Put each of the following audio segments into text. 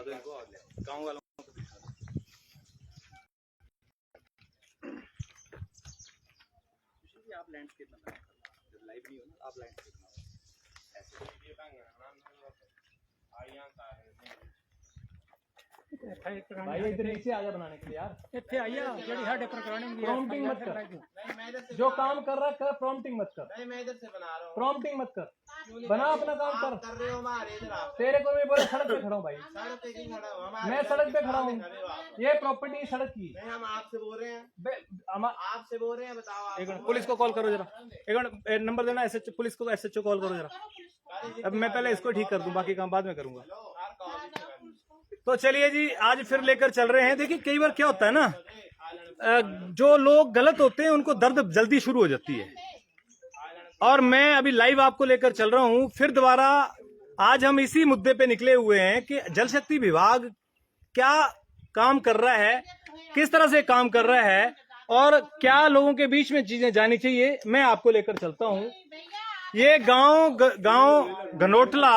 दो इनको और गाँव वालों को दिखा दो। आप लैंडस्केप बनाओ, जब लाइव नहीं हो ना आप लैंडस्केप बनाओ ऐसे। भाई इधर नीचे आजा बनाने के लिए यार, ਇੱਥੇ ਆਈਆ ਜਿਹੜੀ ਸਾਡੇ ਪ੍ਰੋਗਰਾमिंग ਦੀ प्रॉम्प्टिंग मत कर, जो काम कर रहा है कर, प्रॉम्प्टिंग मत कर। नहीं मैं इधर से बना रहा हूँ। प्रॉम्प्टिंग मत कर, बना अपना काम कर रहे हो हमारे इधर आप। तेरे को मैं बोला सड़क पे खड़ा हूँ भाई, सड़क पे क्यों खड़ा हो? मैं सड़क पे खड़ा हूँ, ये प्रॉपर्टी सड़क की। नहीं हम आपसे बोल रहे हैं, हम आपसे बोल रहे हैं, बताओ आप। एक मिनट पुलिस को कॉल करो जरा, एक मिनट नंबर देना एसएचओ, पुलिस को एसएचओ कॉल करो जरा। अब मैं पहले इसको ठीक कर दूं, बाकी काम बाद में करूंगा। तो चलिए जी, आज फिर लेकर चल रहे हैं। देखिए कई बार क्या होता है ना, जो लोग गलत होते हैं उनको दर्द जल्दी शुरू हो जाती है, और मैं अभी लाइव आपको लेकर चल रहा हूं फिर दोबारा। आज हम इसी मुद्दे पे निकले हुए हैं कि जल शक्ति विभाग क्या काम कर रहा है, किस तरह से काम कर रहा है, और क्या लोगों के बीच में चीजें जानी चाहिए। मैं आपको लेकर चलता हूं। ये गांव घनोटला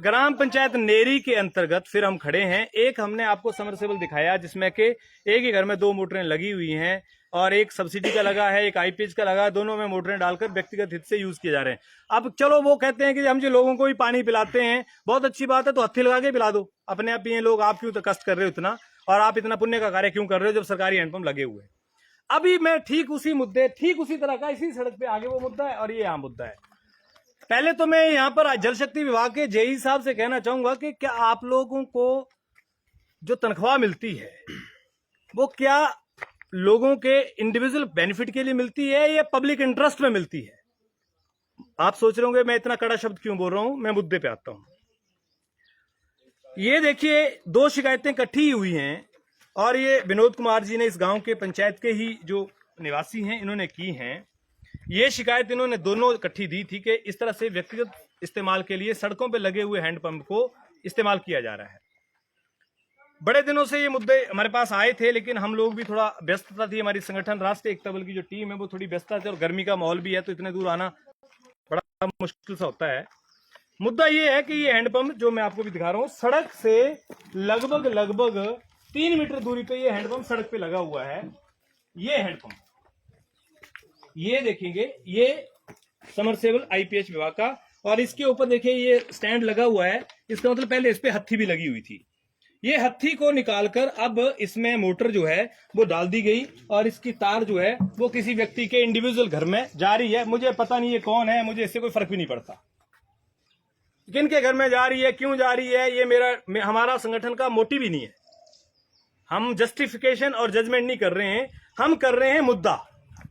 ग्राम पंचायत नेरी के अंतर्गत फिर हम खड़े हैं। एक हमने आपको समरसेबल दिखाया जिसमें कि एक ही घर में 2 मोटरें लगी हुई हैं, और एक सब्सिडी का लगा है, एक आईपीएच का लगा है, दोनों में मोटरें डालकर व्यक्तिगत हित से यूज किए जा रहे हैं। अब चलो वो कहते हैं कि हम जो लोगों को भी पानी पिलाते हैं, बहुत अच्छी बात है, तो हत्थी लगा के पिला दो, अपने आप पिए लोग। आप क्यों तो कष्ट कर रहे हो इतना, और आप इतना पुण्य का कार्य क्यों कर रहे हो जब सरकारी हैंडपंप लगे हुए हैं। अभी मैं ठीक उसी मुद्दे, ठीक उसी तरह का इसी सड़क पे आगे वो मुद्दा है और ये यहाँ मुद्दा है। पहले तो मैं यहाँ पर जल शक्ति विभाग के जेई साहब से कहना चाहूंगा कि क्या आप लोगों को जो तनख्वाह मिलती है वो क्या लोगों के इंडिविजुअल बेनिफिट के लिए मिलती है या पब्लिक इंटरेस्ट में मिलती है? आप सोच रहे होंगे मैं इतना कड़ा शब्द क्यों बोल रहा हूं। मैं मुद्दे पे आता हूं। ये देखिए 2 शिकायतें इकट्ठी हुई हैं, और ये विनोद कुमार जी ने इस गांव के पंचायत के ही जो निवासी हैं इन्होंने की हैं। ये शिकायत इन्होंने दोनों इकट्ठी दी थी कि इस तरह से व्यक्तिगत इस्तेमाल के लिए सड़कों पे लगे हुए हैंडपंप को इस्तेमाल किया जा रहा है। बड़े दिनों से ये मुद्दे हमारे पास आए थे, लेकिन हम लोग भी थोड़ा व्यस्तता थी। हमारी संगठन राष्ट्रीय एकता बल की जो टीम है वो थोड़ी व्यस्तता थी, और गर्मी का माहौल भी है, तो इतने दूर आना बड़ा मुश्किल सा होता है। मुद्दा ये है कि ये हैंडपंप जो मैं आपको भी दिखा रहा हूँ, सड़क से लगभग 3 मीटर दूरी पे ये हैंडपंप सड़क पे लगा हुआ है। ये हैंडपंप, ये देखेंगे, ये समरसेबल आईपीएच विभाग का, और इसके ऊपर देखिए ये स्टैंड लगा हुआ है। इसका मतलब पहले इस पे हत्थी भी लगी हुई थी। ये हत्थी को निकालकर अब इसमें मोटर जो है वो डाल दी गई, और इसकी तार जो है वो किसी व्यक्ति के इंडिविजुअल घर में जा रही है। मुझे पता नहीं ये कौन है, मुझे इससे कोई फर्क भी नहीं पड़ता किन के घर में जा रही है, क्यों जा रही है, ये हमारा संगठन का मोटिव ही नहीं है। हम जस्टिफिकेशन और जजमेंट नहीं कर रहे हैं, हम कर रहे हैं मुद्दा,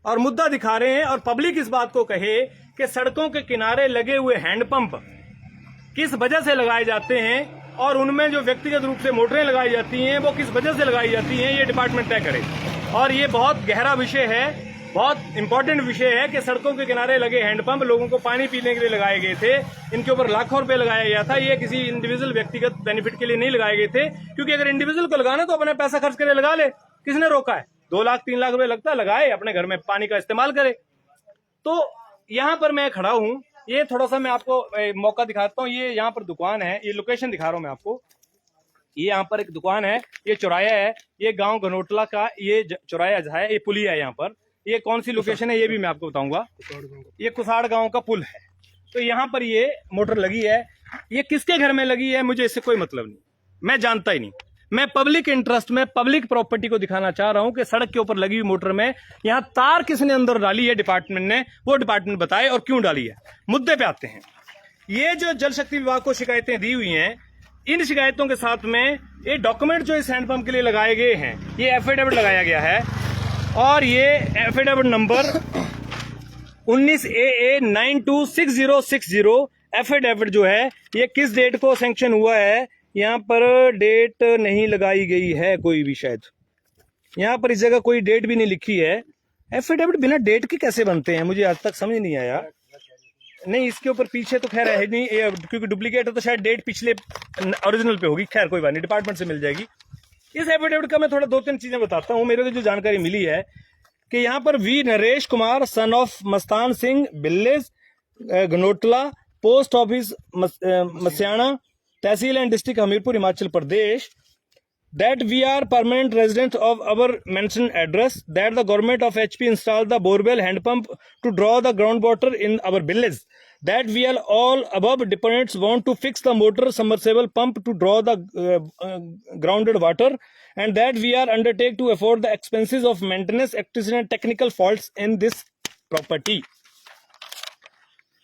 और मुद्दा दिखा रहे हैं। और पब्लिक इस बात को कहे कि सड़कों के किनारे लगे हुए हैंडपंप किस वजह से लगाए जाते हैं, और उनमें जो व्यक्तिगत रूप से मोटरें लगाई जाती हैं वो किस वजह से लगाई जाती हैं, ये डिपार्टमेंट तय करे। और ये बहुत गहरा विषय है, बहुत इंपॉर्टेंट विषय है कि सड़कों के किनारे लगे हैंडपंप लोगों को पानी पीने के लिए लगाए गए थे। इनके ऊपर लाखों रुपए लगाया गया था। ये किसी इंडिविजुअल व्यक्तिगत बेनिफिट के लिए नहीं लगाए गए थे, क्योंकि अगर इंडिविजुअल को लगाना तो अपने पैसा खर्च करके लगा ले, किसने रोका है? 2 लाख 3 लाख रुपए लगता है, लगाए, अपने घर में पानी का इस्तेमाल करे। तो यहाँ पर मैं खड़ा हूँ, ये थोड़ा सा मैं आपको मौका दिखाता हूँ। ये यहाँ पर दुकान है, ये लोकेशन दिखा रहा हूँ मैं आपको। ये यहाँ पर एक दुकान है, ये चौराया है, ये गांव घनोटला का ये चौराया है, ये पुलिया है यहाँ पर। ये कौन सी लोकेशन है ये भी मैं आपको बताऊंगा। ये कुसाड़ गांव का पुल है। तो यहाँ पर ये मोटर लगी है, ये किसके घर में लगी है मुझे इससे कोई मतलब नहीं, मैं जानता ही नहीं। मैं पब्लिक इंटरेस्ट में पब्लिक प्रॉपर्टी को दिखाना चाह रहा हूं कि सड़क के ऊपर लगी हुई मोटर में यहां तार किसने अंदर डाली है, डिपार्टमेंट ने, वो डिपार्टमेंट बताए और क्यों डाली है। मुद्दे पे आते हैं। ये जो जल शक्ति विभाग को शिकायतें दी हुई हैं, इन शिकायतों के साथ में ये डॉक्यूमेंट जो इस हैंडपंप के लिए लगाए गए हैं, ये एफिडेविट लगाया गया है, और ये एफिडेविट नंबर 19 AA 926060 एफिडेविट जो है ये किस डेट को सैंक्शन हुआ है, यहाँ पर डेट नहीं लगाई गई है कोई भी, शायद यहाँ पर इस जगह कोई डेट भी नहीं लिखी है। एफिडेविट बिना डेट के कैसे बनते हैं मुझे आज तक समझ नहीं आया। नहीं, इसके ऊपर पीछे तो खैर है नहीं, क्योंकि डुप्लीकेट है तो शायद डेट पिछले ओरिजिनल पे होगी। खैर कोई बात नहीं, डिपार्टमेंट से मिल जाएगी। इस एफिडेविट का मैं थोड़ा 2-3 चीजें बताता हूँ। मेरे को जो जानकारी मिली है कि यहाँ पर we Naresh Kumar son of Mastan Singh village Ghanotla, post office Masiyana, tehsil and district Hamirpur Himachal Pradesh, that we are permanent residents of our mentioned address, that the government of HP installed the borewell hand pump to draw the groundwater in our village, that we are all above dependents want to fix the motor submersible pump to draw the grounded water, and that we are undertake to afford the expenses of maintenance, electricity and technical faults in this property.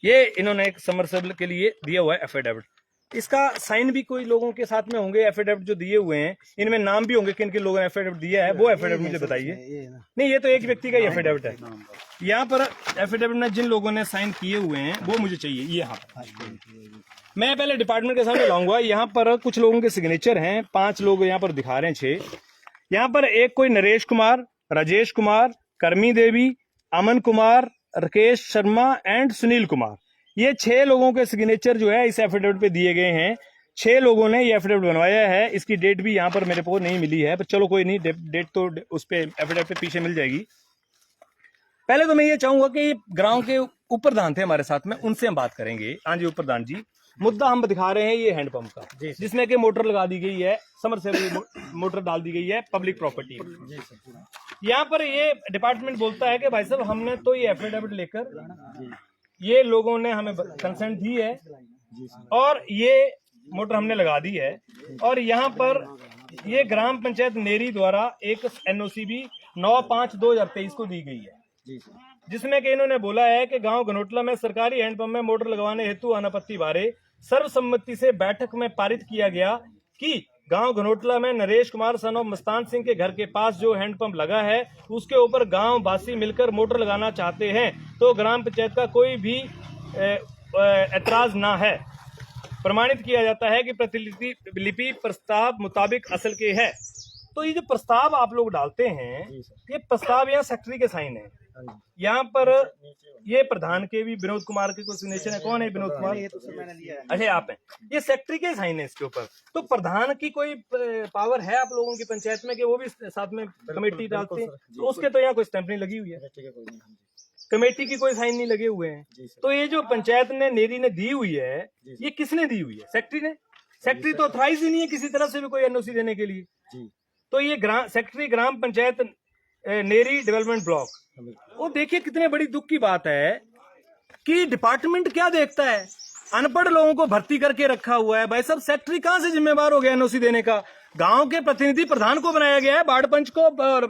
ये इन्होंने एक submersible के लिए दिया हुआ है affidavit. इसका sign भी कोई लोगों के साथ में होंगे एफिडेविट जो दिए हुए हैं, इनमें नाम भी होंगे किन किन लोगों ने एफिडेविट दिया है, वो एफिडेविट मुझे बताइए। नहीं, ये तो एक व्यक्ति का ही एफिडेविट है। यहाँ पर एफिडेविट में जिन लोगों ने साइन किए हुए हैं वो मुझे चाहिए। ये यहाँ पर मैं पहले डिपार्टमेंट के सामने लाऊंगा। यहाँ पर कुछ लोगों के सिग्नेचर हैं, 5 लोग यहाँ पर दिखा रहे हैं, 6। यहाँ पर एक कोई नरेश कुमार, राजेश कुमार, कर्मी देवी, अमन कुमार, राकेश शर्मा एंड सुनील कुमार, ये 6 लोगों के सिग्नेचर जो है इस एफिडेविट पे दिए गए हैं। 6 लोगों ने ये एफिडेविट बनवाया है। इसकी डेट भी यहाँ पर मेरे को नहीं मिली है, पर चलो कोई नहीं, डेट तो उस पे एफिडेविट पे पीछे मिल जाएगी। पहले तो मैं ये चाहूंगा कि ग्राम के ऊपर प्रधान थे हमारे साथ में, उनसे हम बात करेंगे। हाँ जी, ऊपर प्रधान जी, मुद्दा हम दिखा रहे हैं ये हैंडपंप का, जिसमें कि मोटर लगा दी गई है, समरसेबल मोटर डाल दी गई है पब्लिक प्रॉपर्टी में। यहाँ पर ये डिपार्टमेंट बोलता है कि भाई साहब हमने तो ये एफिडेविट लेकर, ये लोगों ने हमें कंसेंट दी है और ये मोटर हमने लगा दी है, और यहाँ पर ये ग्राम पंचायत नेरी द्वारा एक एनओसी भी 9/5/2023 को दी गई है, जिसमें कि इन्होंने बोला है कि गांव घनोटला में सरकारी हैंडपंप में मोटर लगवाने हेतु अनापत्ति बारे सर्वसम्मति से बैठक में पारित किया गया कि गांव घनोटला में नरेश कुमार सन ऑफ मस्तान सिंह के घर के पास जो हैंडपंप लगा है उसके ऊपर गांव वासी मिलकर मोटर लगाना चाहते हैं तो ग्राम पंचायत का कोई भी एतराज ना है। प्रमाणित किया जाता है कि प्रतिलिपि प्रस्ताव मुताबिक असल के है। तो ये जो प्रस्ताव आप लोग डालते हैं, ये प्रस्ताव यहाँ सेक्रेटरी के साइन है। यहाँ पर ये प्रधान के भी विनोद कुमार के कुछ सिग्नेचर है। कौन है विनोद कुमार? ये तो सर मैंने लिया है। अरे आप हैं, ये सेक्रेटरी के साइन है इसके ऊपर। तो प्रधान की कोई पावर है आप लोगों की पंचायत में कि वो भी साथ में कमेटी डालते हैं? तो उसके तो यहाँ कोई स्टैंप नहीं लगी हुई है, कमेटी की कोई साइन नहीं लगे हुए हैं। तो ये जो पंचायत ने नेरी ने दी हुई है, ये किसने दी हुई है? सेक्रेटरी ने। सेक्रेटरी तो ऑथराइज ही नहीं है किसी तरह से भी कोई एनओसी देने के लिए। तो ये सेक्रेटरी ग्राम पंचायत नेरी डेवलपमेंट ब्लॉक, वो देखिए कितने बड़ी दुख की बात है कि डिपार्टमेंट क्या देखता है, अनपढ़ लोगों को भर्ती करके रखा हुआ है। भाई साहब, सेक्रेटरी कहां से जिम्मेवार हो गया एनओसी देने का? गांव के प्रतिनिधि प्रधान को बनाया गया है, वार्ड पंच को,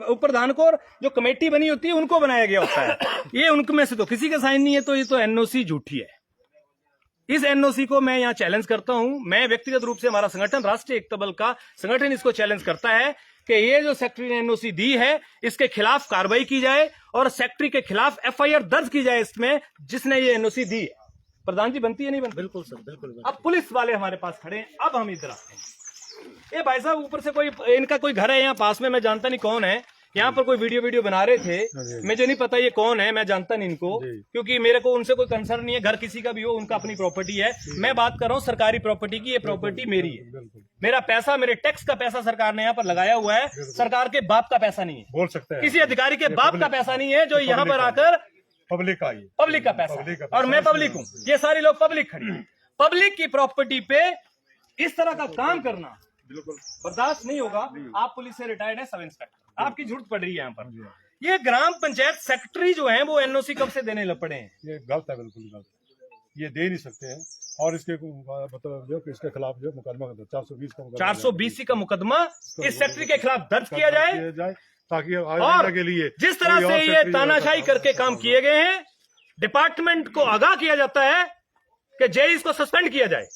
उप प्रधान को, और जो कमेटी बनी होती है उनको बनाया गया होता है। ये उनमें से तो किसी का साइन नहीं है। तो ये तो एनओसी झूठी है। इस एनओसी को मैं यहाँ चैलेंज करता हूं। मैं व्यक्तिगत रूप से, हमारा संगठन राष्ट्रीय एकता बल का संगठन इसको चैलेंज करता है कि ये जो सेक्रेटरी ने एनओसी दी है इसके खिलाफ कार्रवाई की जाए और सेक्रेटरी के खिलाफ एफआईआर दर्ज की जाए इसमें, जिसने ये एनओसी दी है। प्रधान जी, बनती है नहीं बनती? बिल्कुल सर, बिल्कुल। अब पुलिस वाले हमारे पास खड़े हैं, अब हम इधर आते हैं। ये भाई साहब ऊपर से कोई इनका कोई घर है यहाँ पास में, मैं जानता नहीं कौन है। यहाँ पर कोई वीडियो बना रहे थे, मुझे नहीं पता ये कौन है, मैं जानता नहीं इनको, क्योंकि मेरे को उनसे कोई कंसर्न नहीं है। घर किसी का भी हो, उनका अपनी प्रॉपर्टी है। मैं बात कर रहा हूँ सरकारी प्रॉपर्टी की। ये प्रॉपर्टी मेरी है, मेरा पैसा, मेरे टैक्स का पैसा सरकार ने यहाँ पर लगाया हुआ है। सरकार के बाप का पैसा नहीं है, बोल सकते हैं, किसी अधिकारी के बाप का पैसा नहीं है जो यहाँ पर आकर पब्लिक का पैसा, और मैं पब्लिक हूँ। ये सारे लोग पब्लिक खड़ी है। पब्लिक की प्रॉपर्टी पे इस तरह का काम करना बिल्कुल बर्दाश्त नहीं होगा। आप पुलिस से रिटायर्ड है, सब इंस्पेक्टर, आपकी जरूरत पड़ रही है यहाँ पर। ये ग्राम पंचायत सेक्रेटरी जो है वो एनओसी कब से देने लग पड़े हैं? ये गलत है, बिल्कुल गलत। ये दे नहीं सकते हैं, और इसके मतलब जो इसके खिलाफ जो मुकदमा 420 का मुकदमा इस सेक्रेटरी के खिलाफ दर्ज किया जाए, ताकि और के लिए जिस तरह से ये तानाशाही करके काम किए गए हैं, डिपार्टमेंट को आगाह किया जाता है कि जेई इसको सस्पेंड किया जाए।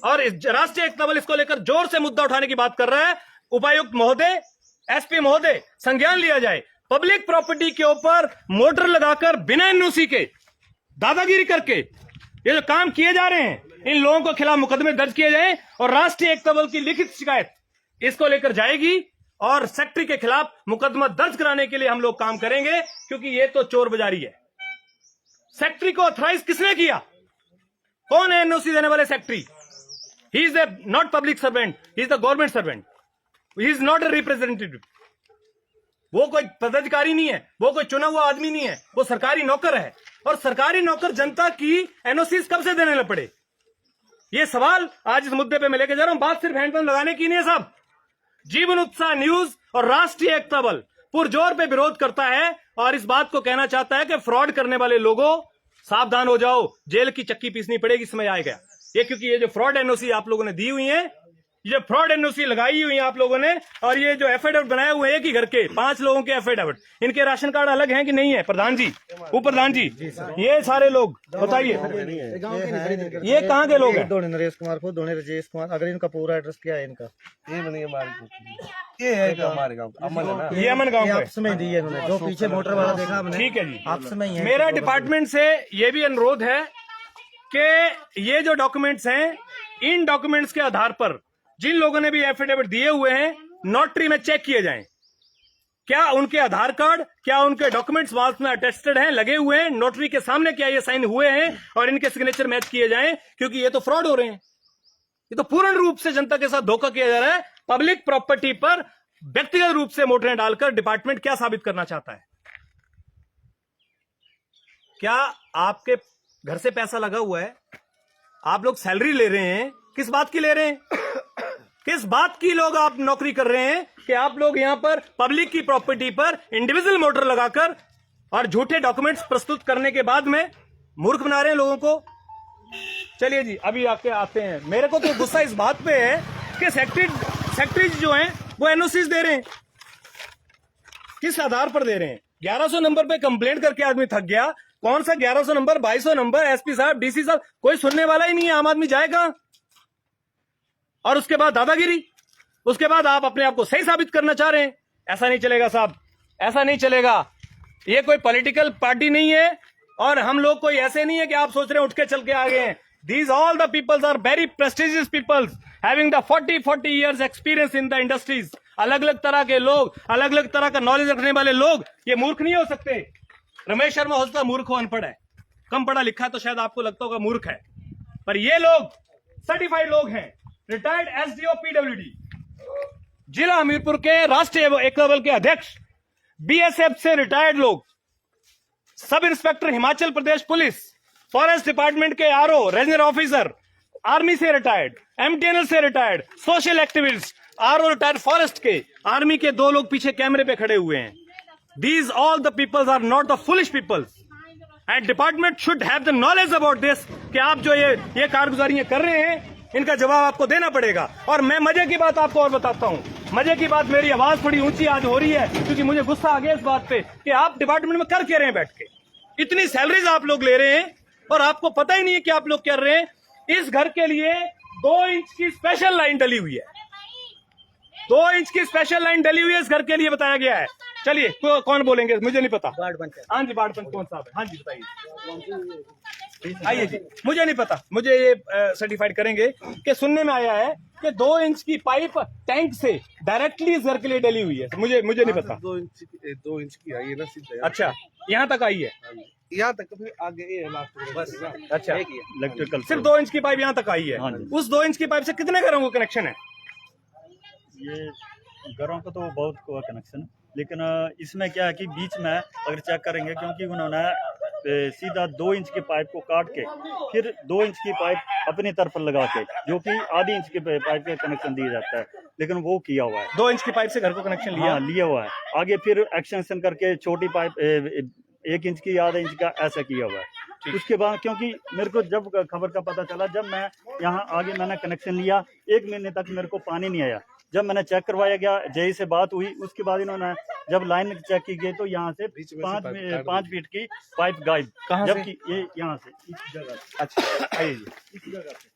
और राष्ट्रीय एकता बल इसको लेकर जोर से मुद्दा उठाने की बात कर रहा है। उपायुक्त महोदय, एसपी महोदय, संज्ञान लिया जाए। पब्लिक प्रॉपर्टी के ऊपर मोटर लगाकर बिना एनओसी के दादागिरी करके ये जो काम किए जा रहे हैं, इन लोगों के खिलाफ मुकदमे दर्ज किए जाएं और राष्ट्रीय एकता बल की लिखित शिकायत इसको लेकर जाएगी और सेक्रेटरी के खिलाफ मुकदमा दर्ज कराने के लिए हम लोग काम करेंगे, क्योंकि ये तो चोर बाजारी है। सेक्रेटरी को ऑथराइज किसने किया? कौन है एनओसी देने वाले secretary? He is not public servant, he is the government servant, he is not a representative. वो कोई पदाधिकारी नहीं है, वो कोई चुना हुआ आदमी नहीं है, वो सरकारी नौकर है। और सरकारी नौकर जनता की एनओसी कब से देने लग पड़े? ये सवाल आज इस मुद्दे पे मैं लेके जा रहा हूं। बात सिर्फ हैंडपंप लगाने की नहीं है साहब। जीवन उत्साह न्यूज और राष्ट्रीय एकता बल पुरजोर पे विरोध करता है और इस बात को कहना चाहता है कि फ्रॉड करने वाले लोगों सावधान हो जाओ, जेल की चक्की पीसनी पड़ेगी, समय आएगा। ये क्योंकि ये जो फ्रॉड एनओसी आप लोगों ने दी हुई है, ये फ्रॉड एनओसी लगाई हुई है आप लोगों ने, और ये जो एफिडेविट बनाए हुए हैं एक ही घर के 5 लोगों के एफिडेविट, इनके राशन कार्ड अलग हैं कि नहीं है? प्रधान जी, प्रधान जी, ये सारे लोग बताइए ये कहाँ के लोग हैं? धोनी नरेश कुमार को धोनी राजेश कुमार, अगर इनका पूरा एड्रेस क्या है इनका? ये नहीं हमारे ये है कि हमारे गांव का अमन है ना। ये अमन गाँव का है। आपस में दी है इन्होंने, जो पीछे मोटर वाला देखा हमने, ठीक है जी। आपस में ही है। मेरा डिपार्टमेंट से ये भी अनुरोध है कि ये जो डॉक्यूमेंट्स हैं, इन डॉक्यूमेंट्स के आधार पर जिन लोगों ने भी एफिडेविट दिए हुए हैं, नोटरी में चेक किए जाएं। क्या उनके आधार कार्ड, क्या उनके डॉक्यूमेंट्स वहां में अटेस्टेड हैं, लगे हुए हैं नोटरी के सामने, क्या ये साइन हुए हैं, और इनके सिग्नेचर मैच किए जाएं, क्योंकि ये तो फ्रॉड हो रहे हैं। ये तो पूर्ण रूप से जनता के साथ धोखा किया जा रहा है। पब्लिक प्रॉपर्टी पर व्यक्तिगत रूप से मोटरें डालकर डिपार्टमेंट क्या साबित करना चाहता है? क्या आपके घर से पैसा लगा हुआ है, आप लोग सैलरी ले रहे हैं, किस बात की ले रहे हैं? किस बात की लोग आप नौकरी कर रहे हैं कि आप लोग यहां पर पब्लिक की प्रॉपर्टी पर इंडिविजुअल मोटर लगाकर और झूठे डॉक्यूमेंट्स प्रस्तुत करने के बाद में मूर्ख बना रहे हैं लोगों को? चलिए जी, अभी आके आते हैं। मेरे को तो गुस्सा इस बात पे है कि सेक्रेटरी जो हैं वो एनओसीज दे रहे हैं, किस आधार पर दे रहे हैं? 1100 नंबर पे कंप्लेंट करके आदमी थक गया। कौन सा 1100 नंबर, 2200 नंबर, एसपी साहब, डीसी साहब, कोई सुनने वाला ही नहीं है। आम आदमी जाएगा और उसके बाद दादागिरी, उसके बाद आप अपने आप को सही साबित करना चाह रहे हैं। ऐसा नहीं चलेगा साहब, ऐसा नहीं चलेगा। ये कोई पॉलिटिकल पार्टी नहीं है और हम लोग कोई ऐसे नहीं है कि आप सोच रहे हैं उठ के चल के आ गए हैं। These all the peoples are very prestigious peoples having the 40 years experience in the industries. अलग अलग तरह के लोग, अलग अलग तरह का नॉलेज रखने वाले लोग, ये मूर्ख नहीं हो सकते। रमेश शर्मा हो सकता मूर्ख हो, अनपढ़ है, कम पढ़ा लिखा है, तो शायद आपको लगता होगा मूर्ख है, पर ये लोग सर्टिफाइड लोग हैं। रिटायर्ड एसडीओ पीडब्ल्यूडी, जिला हमीरपुर के राष्ट्रीय एकता बल के अध्यक्ष, बीएसएफ से रिटायर्ड लोग, sub inspector Himachal Pradesh police, forest department के आरओ, रेंजर ऑफिसर, आर्मी से रिटायर्ड, एमटीएनएल से retired, social activist, RO retired forest के, आर्मी के 2 लोग पीछे कैमरे पे खड़े हुए हैं। These all the peoples are not the foolish peoples and department should have the knowledge about this कि आप जो ये कारगुजारियां कर रहे हैं, इनका जवाब आपको देना पड़ेगा। और मैं मजे की बात आपको और बताता हूं, मजे की बात, मेरी आवाज थोड़ी ऊंची आज हो रही है क्योंकि मुझे गुस्सा आ गया इस बात पे कि आप डिपार्टमेंट में कर क्या रहे हैं बैठ के। इतनी सैलरीज आप लोग ले रहे हैं और आपको पता ही नहीं है कि आप लोग कर रहे हैं। इस घर के लिए 2 इंच की स्पेशल लाइन डली हुई है, 2 इंच की स्पेशल लाइन डली हुई है इस घर के लिए, बताया गया है। चलिए कौन बोलेंगे, मुझे नहीं पता। हाँ जी, बाढ़ पंच कौन साहब है? हाँ जी बताइए, आइए जी। मुझे नहीं पता, मुझे ये सर्टिफाइड करेंगे कि सुनने में आया है कि 2 इंच की पाइप टैंक से डायरेक्टली इस घर के लिए डली हुई है। मुझे नहीं पता। 2 इंच की आई है ना सीधे। अच्छा, यहाँ तक आई है? यहाँ तक फिर आगे ये लास्ट बस। अच्छा, इलेक्ट्रिकल सिर्फ 2 इंच की पाइप यहाँ तक आई है। उस 2 इंच की पाइप से कितने घरों को कनेक्शन है? ये घरों को तो बहुत को कनेक्शन है, लेकिन इसमें क्या है कि बीच में अगर चेक करेंगे, क्योंकि उन्होंने सीधा 2 इंच की पाइप को काट के फिर 2 इंच की पाइप अपनी तरफ लगा के, जो कि आधी इंच की पाइप का कनेक्शन दिया जाता है, लेकिन वो किया हुआ है। 2 इंच की पाइप से घर को कनेक्शन लिया? हाँ, लिया हुआ है। आगे फिर एक्सटेंशन करके छोटी पाइप 1 इंच की, आधा इंच का, ऐसा किया हुआ है। उसके बाद क्योंकि मेरे को जब खबर का पता चला, जब मैं यहाँ आगे मैंने कनेक्शन लिया, 1 महीने तक मेरे को पानी नहीं आया। जब मैंने चेक करवाया गया, जेई से बात हुई, उसके बाद इन्होंने जब लाइन चेक की गई तो यहाँ से 5 फीट की पाइप गायब। कहाँ जबकि से? ये यहाँ से इस जगह से। अच्छा, आइए जी। इस जगह से,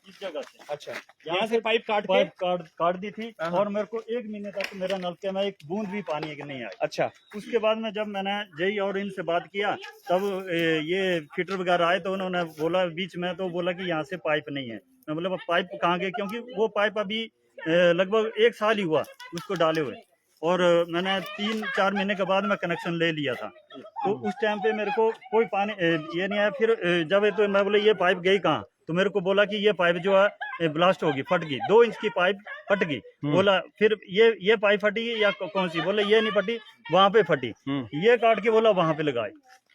इस जगह से। अच्छा, यहाँ से पाइप काट दी थी और मेरे को 1 महीने तक मेरा नलके में एक बूंद भी पानी नहीं आया। अच्छा, उसके बाद में जब मैंने जेई और इनसे बात किया, तब ये फिटर वगैरह आए तो उन्होंने बोला बीच में, तो बोला कि यहाँ से पाइप नहीं है। मैं बोला पाइप कहाँ गए, क्योंकि वो पाइप अभी लगभग 1 साल ही हुआ उसको डाले हुए, और मैंने 3-4 महीने के बाद मैं कनेक्शन ले लिया था। तो उस टाइम पे मेरे को कोई पानी ये नहीं आया। फिर जब तो मैं बोला ये पाइप गई कहाँ, तो मेरे को बोला कि ये पाइप जो है ब्लास्ट होगी, फट गई, 2 इंच की पाइप फट गई। बोला फिर ये पाइप फटी या कौन सी, बोला ये नहीं फटी, वहां पे फटी। ये काट के बोला वहां पे लगाए।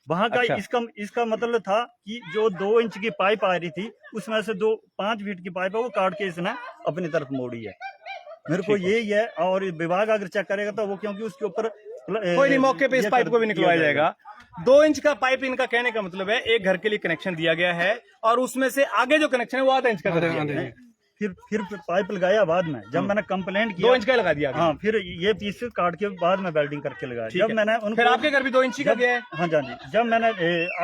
वहां का अच्छा। इसका मतलब था कि जो 2 इंच की पाइप आ रही थी उसमें से 5 फीट की पाइप है वो काट के इसने अपनी तरफ मोड़ी है। मेरे को यही है। और विभाग अगर चेक करेगा तो वो क्योंकि उसके ऊपर कोई नहीं, मौके पे इस पाइप को भी निकलवाया जाएगा। 2 इंच का पाइप इनका कहने का मतलब है एक घर के लिए कनेक्शन दिया गया है और उसमें से आगे जो कनेक्शन है वो आधा इंच का कर दिया गया है। फिर पाइप लगाया बाद में जब मैंने कंप्लेंट किया 2 इंच का लगा दिया गया। हाँ, फिर ये पीस काट के बाद में वेल्डिंग करके लगाया। जब मैंने उनको फिर आपके घर भी 2 इंच का गया है? हाँ जी, जब मैंने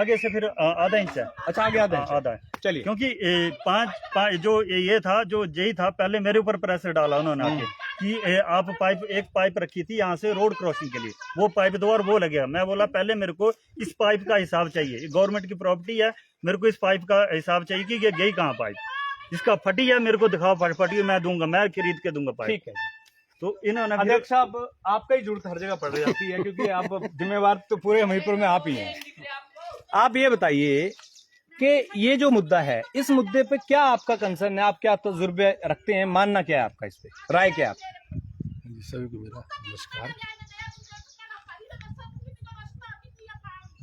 आगे से फिर आधा इंच है। अच्छा, आगे आधा है। चलिए, क्योंकि पाँच जो ये था जो यही था पहले मेरे ऊपर प्रेशर डाला उन्होंने आके कि आप एक पाइप रखी थी यहाँ से रोड क्रॉसिंग के लिए, वो पाइप 2 और वो लगे। मैं बोला पहले मेरे को इस पाइप का हिसाब चाहिए, गवर्नमेंट की प्रॉपर्टी है, मेरे को इस पाइप का हिसाब चाहिए कि ये गई कहाँ पाइप, इसका फटी है मेरे को दिखाओ, फटी मैं दूंगा, मैं खरीद के दूंगा पाइप। ठीक है। तो इन्होंने अध्यक्ष साहब, आपका ही जरूरत हर जगह पड़ जाती है क्योंकि आप जिम्मेवार तो पूरे हमीरपुर में आप ही हैं। आप ये बताइए कि ये जो मुद्दा है, इस मुद्दे पे क्या आपका कंसर्न है, आप क्या तजुर्बे रखते हैं, मानना क्या है आपका, इस पे राय क्या है आपकी? सभी को मेरा नमस्कार।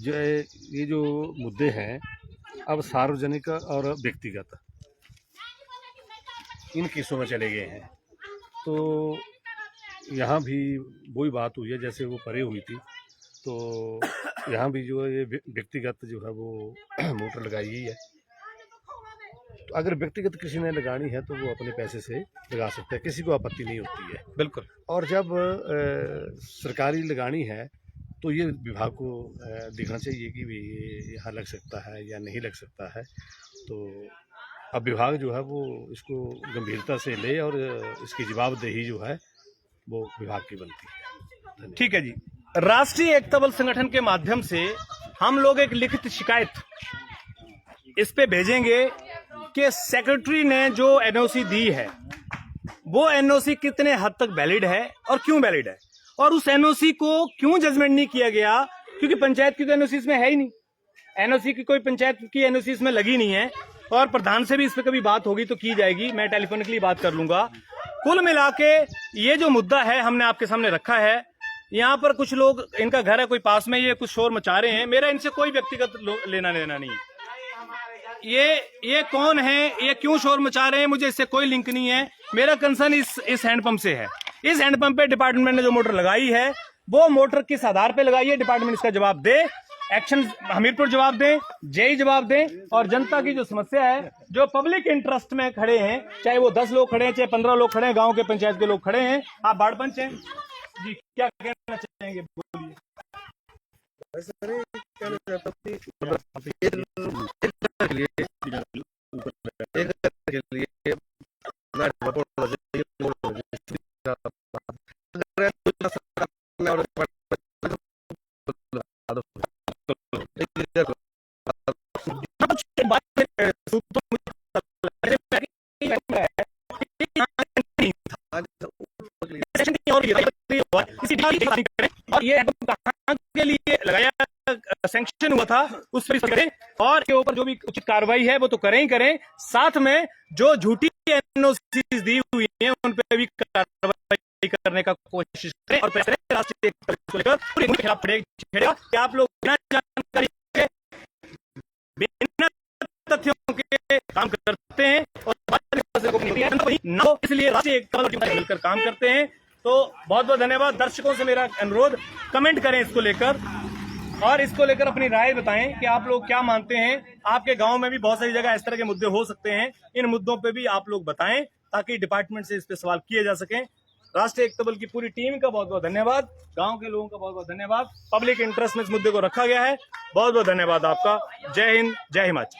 ये जो मुद्दे हैं अब सार्वजनिक और व्यक्तिगत इन केसों में चले गए हैं, तो यहाँ भी वही बात हुई है जैसे वो परे हुई थी, तो यहाँ भी जो है ये व्यक्तिगत जो है वो मोटर लगाई गई है। तो अगर व्यक्तिगत किसी ने लगानी है तो वो अपने पैसे से लगा सकता है, किसी को आपत्ति नहीं होती है। बिल्कुल। और जब सरकारी लगानी है तो ये विभाग को देखना चाहिए कि भी यहाँ लग सकता है या नहीं लग सकता है। तो अब विभाग जो है वो इसको गंभीरता से ले और इसकी जवाबदेही जो है वो विभाग की बनती है। ठीक है जी। राष्ट्रीय एकता बल संगठन के माध्यम से हम लोग एक लिखित शिकायत इस पे भेजेंगे कि सेक्रेटरी ने जो एनओसी दी है वो एनओसी कितने हद तक वैलिड है और क्यों वैलिड है, और उस एनओसी को क्यों जजमेंट नहीं किया गया, क्योंकि पंचायत की तो एनओसी इसमें है ही नहीं, एनओसी की कोई पंचायत की एनओसी इसमें लगी नहीं है। और प्रधान से भी इस पे कभी बात होगी तो की जाएगी, मैं टेलीफोनिकली बात कर लूंगा। कुल मिला के ये जो मुद्दा है हमने आपके सामने रखा है। यहाँ पर कुछ लोग, इनका घर है कोई पास में, ये कुछ शोर मचा रहे हैं, मेरा इनसे कोई व्यक्तिगत लेना देना नहीं है। ये कौन है, ये क्यों शोर मचा रहे हैं, मुझे इससे कोई लिंक नहीं है। मेरा कंसर्न इस हैंडपंप से है। इस हैंडपंप पे डिपार्टमेंट ने जो मोटर लगाई है वो मोटर किस आधार पे लगाई है, डिपार्टमेंट इसका जवाब दे, एक्शन हमीरपुर जवाब दें, जेई जवाब दें। और जनता की जो समस्या है, जो पब्लिक इंटरेस्ट में खड़े हैं, चाहे वो 10 लोग खड़े हैं, चाहे 15 लोग खड़े हैं, गांव के पंचायत के लोग खड़े हैं, आप बाढ़ पंच हैं जी, क्या कहना चाहेंगे, बोलिए। और ये कहां के लिए लगाया, सैंक्शन हुआ था उस पर करें, और के ऊपर जो भी उचित कार्रवाई है वो तो करें ही करें, साथ में जो झूठी एनओसी दी हुई है उन पर भी कार्रवाई करने का कोशिश करें। और राष्ट्रीय को लेकर पूरे खिलाफ छेड़ेगा कि आप लोग बिना जानकारी के, बिना तथ्यों के काम करते हैं और इसलिए राष्ट्रीय एकता मिलकर काम करते हैं। तो बहुत बहुत धन्यवाद। दर्शकों से मेरा अनुरोध, कमेंट करें इसको लेकर और इसको लेकर अपनी राय बताएं कि आप लोग क्या मानते हैं। आपके गांव में भी बहुत सारी जगह इस तरह के मुद्दे हो सकते हैं, इन मुद्दों पे भी आप लोग बताएं ताकि डिपार्टमेंट से इस पे सवाल किए जा सकें। राष्ट्रीय एकता बल की पूरी टीम का बहुत बहुत धन्यवाद, गांव के लोगों का बहुत बहुत धन्यवाद। पब्लिक इंटरेस्ट में इस मुद्दे को रखा गया है, बहुत बहुत धन्यवाद आपका। जय हिंद, जय हिमाचल।